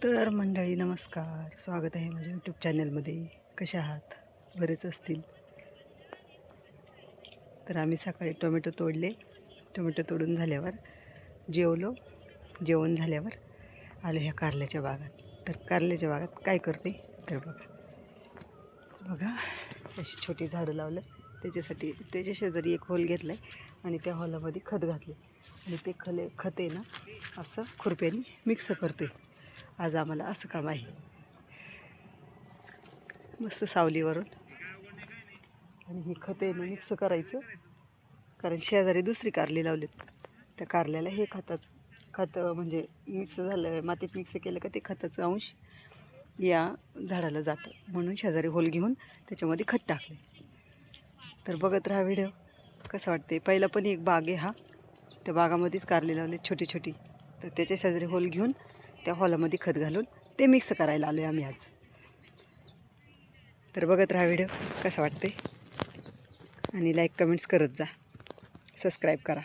तर मंडळी नमस्कार, स्वागत आहे माझ्या यूट्यूब चॅनलमध्ये. कशा आहात? बरेच असतील. तर आम्ही सकाळी टोमॅटो तोडले. टोमॅटो तोडून झाल्यावर जेवलो. जेवण झाल्यावर आलो ह्या कारल्याच्या बागात. तर कारल्याच्या बागात काय करते तर बघा अशी छोटी झाडं लावलं. त्याच्या शेजारी एक होल घेतला आहे आणि त्या हॉलामध्ये खत घातले आणि ते खत आहे ना असं खुरप्याने मिक्स करते. आज आम्हाला असं काम आहे. मस्त सावलीवरून आणि हे खत आहे ना मिक्स करायचं, कारण शेजारी दुसरी कारली लावलीत. त्या कारल्याला हे खत म्हणजे मिक्स झालं, मातीत मिक्स केलं का ते खताचं अंश या झाडाला जातं, म्हणून शेजारी होल घेऊन त्याच्यामध्ये खत टाकले. तर बघत राहा व्हिडिओ, कसं वाटते. पहिला पण एक बाग आहे हा, त्या बागामध्येच कारली लावली छोटी छोटी. तर त्याच्या शेजारी होल घेऊन त्या हॉलामध्ये खत घालून ते मिक्स करायला आलो आहे आम्ही आज. तर बघत राहा व्हिडिओ, कसं वाटते आणि लाईक कमेंट्स करत जा, सबस्क्राईब करा.